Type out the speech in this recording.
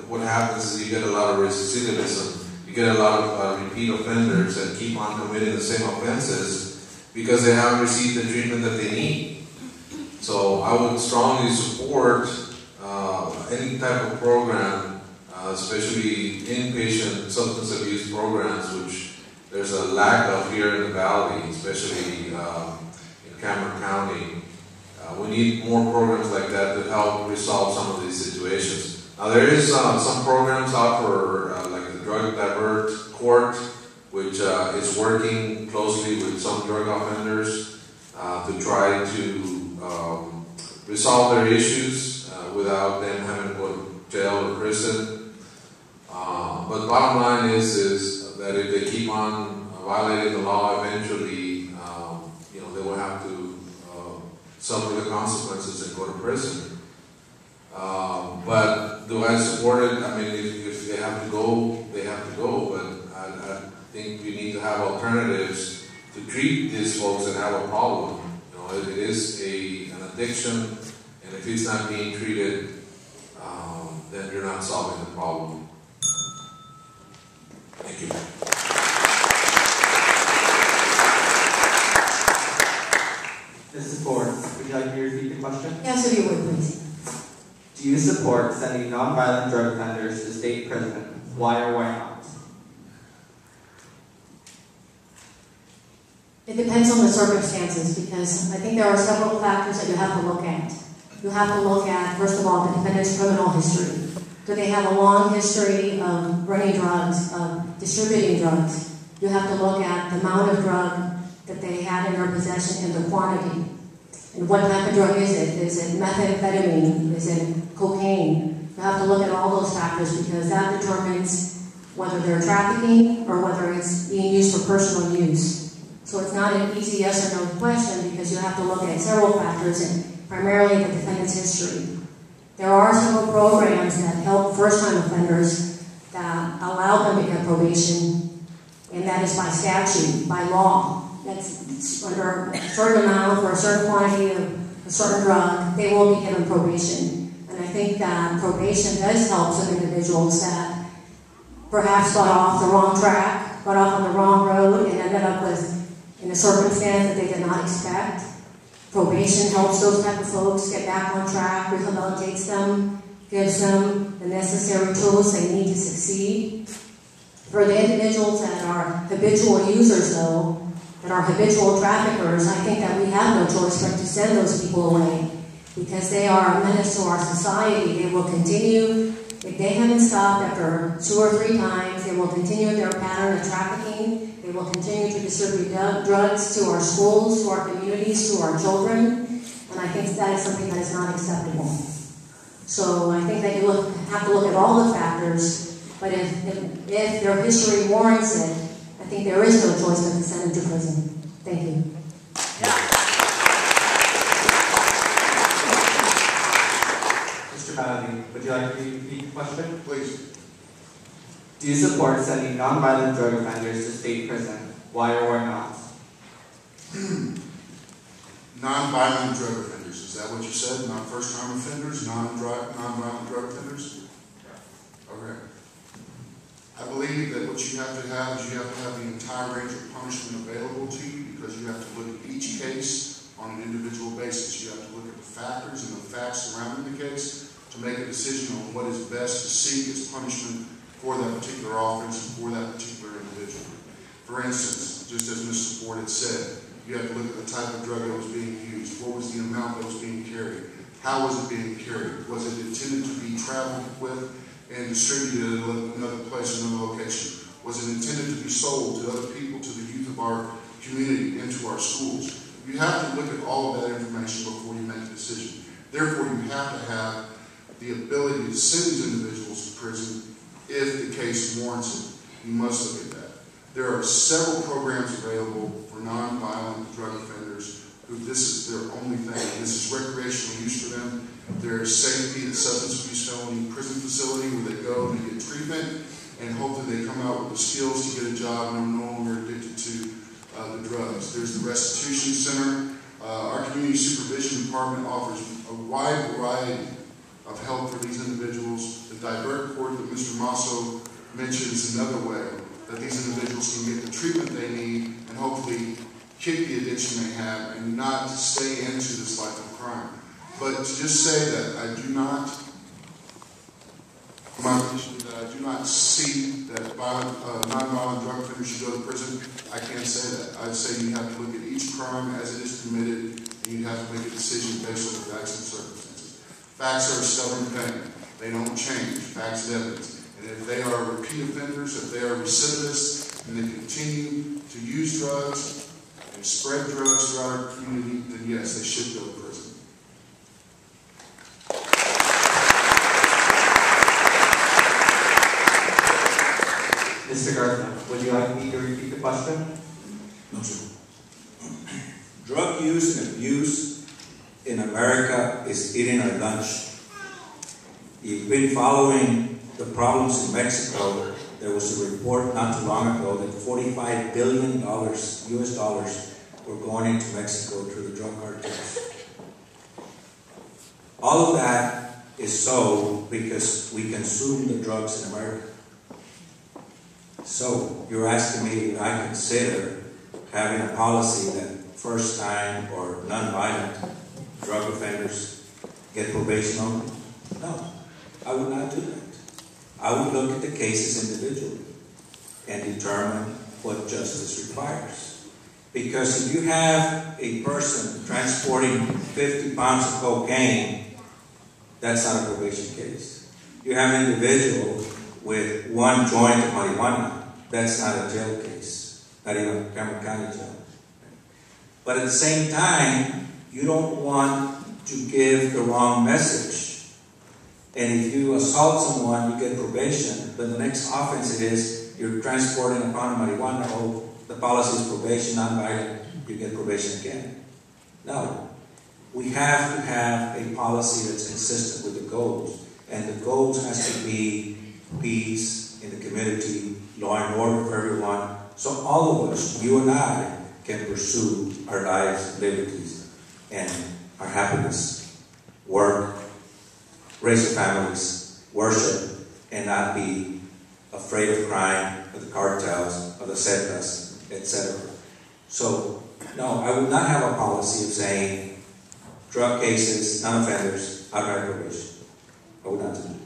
what happens is you get a lot of recidivism. You get a lot of repeat offenders that keep on committing the same offenses because they haven't received the treatment that they need. So I would strongly support any type of program, especially inpatient substance abuse programs, which there's a lack of here in the Valley, especially in Cameron County. We need more programs like that to help resolve some of these situations. Now there is some programs out for like the Drug Divert Court, which is working closely with some drug offenders to try to resolve their issues without them having to go to jail or prison. But bottom line is that if they keep on violating the law, eventually they will have to suffer the consequences and go to prison. But do I support it? I mean, if they have to go, they have to go. But I think we need to have alternatives to treat these folks that have a problem. It is an addiction, and if it's not being treated, then you're not solving the problem. Thank you. Mrs. Ford, would you like me to repeat the question? Yes, if you would, please. Do you support sending nonviolent drug offenders to state prison? Why or why not? It depends on the circumstances, because I think there are several factors that you have to look at. You have to look at, first of all, the defendant's criminal history. Do they have a long history of running drugs, of distributing drugs? You have to look at the amount of drug that they had in their possession and the quantity. And what type of drug is it? Is it methamphetamine? Is it cocaine? You have to look at all those factors because that determines whether they're trafficking or whether it's being used for personal use. So it's not an easy yes or no question because you have to look at several factors and primarily the defendant's history. There are several programs that help first-time offenders that allow them to get probation, and that is by statute, by law. That's under a certain amount for a certain quantity of a certain drug, they will be given probation. And I think that probation does help some individuals that perhaps got off the wrong track, got off on the wrong road, and ended up in a circumstance that they did not expect. Probation helps those type of folks get back on track, rehabilitates them, gives them the necessary tools they need to succeed. For the individuals that are habitual users, though, that are habitual traffickers, I think that we have no choice but to send those people away because they are a menace to our society. They will continue, if they haven't stopped after 2 or 3 times, they will continue their pattern of trafficking. They will continue to distribute drugs to our schools, to our communities, to our children, and I think that is something that is not acceptable. So I think that you have to look at all the factors, but if their history warrants it, I think there is no choice but to send them to prison. Thank you. Mr. Malady, would you like to repeat the question? Please. Do you support sending nonviolent drug offenders to state prison? Why or why not? Nonviolent drug offenders, is that what you said? Not first-time offenders, nonviolent drug offenders? Okay. I believe that what you have to have is you have to have the entire range of punishment available to you because you have to look at each case on an individual basis. You have to look at the factors and the facts surrounding the case to make a decision on what is best to seek as punishment for that particular offense and for that particular individual. For instance, just as Mr. Ford had said, you have to look at the type of drug that was being used. What was the amount that was being carried? How was it being carried? Was it intended to be traveled with and distributed at another place, another location? Was it intended to be sold to other people, to the youth of our community, into our schools? You have to look at all of that information before you make a decision. Therefore, you have to have the ability to send these individuals to prison if the case warrants it. You must look at that. There are several programs available for nonviolent drug offenders who this is their only thing. This is recreational use for them. There's safety at substance abuse felony prison facility where they go and get treatment, and hopefully they come out with the skills to get a job and are no longer addicted to the drugs. There's the restitution center. Our community supervision department offers a wide variety of help for these individuals. The divert court that Mr. Masso mentioned is another way that these individuals can get the treatment they need and hopefully kick the addiction they have and not stay into this life of crime. But to just say that I do not, my position is that I do not see that non-violent drug offenders should go to prison, I can't say that. I'd say you have to look at each crime as it is committed, and you have to make a decision based on the facts and circumstances. Facts are a stubborn thing. They don't change. Facts and evidence. And if they are repeat offenders, if they are recidivists, and they continue to use drugs and spread drugs throughout our community, then yes, they should go to prison. Mr. Garza, would you like me to repeat the question? No, sir. Drug use and abuse in America is eating our lunch. You've been following the problems in Mexico. There was a report not too long ago that $45 billion US dollars were going into Mexico through the drug cartels. All of that is so because we consume the drugs in America. So you're asking me if I consider having a policy that first-time or non-violent drug offenders get probation only? No, I would not do that. I would look at the cases individually and determine what justice requires. Because if you have a person transporting 50 pounds of cocaine, that's not a probation case. You have an individual with one joint of marijuana, that's not a jail case, not even a Cameron County jail. But at the same time, you don't want to give the wrong message. And if you assault someone, you get probation, but the next offense it is, you're transporting a pound of marijuana, oh, the policy is probation, non-violent, you get probation again. No. We have to have a policy that's consistent with the goals. And the goals has to be peace in the community, law and order for everyone. So all of us, you and I, can pursue our lives, liberties, and our happiness, work, raise our families, worship, and not be afraid of crime, of the cartels, of the Zetas, etc. So, no, I would not have a policy of saying drug cases, non-offenders, outright probation. I would not do that.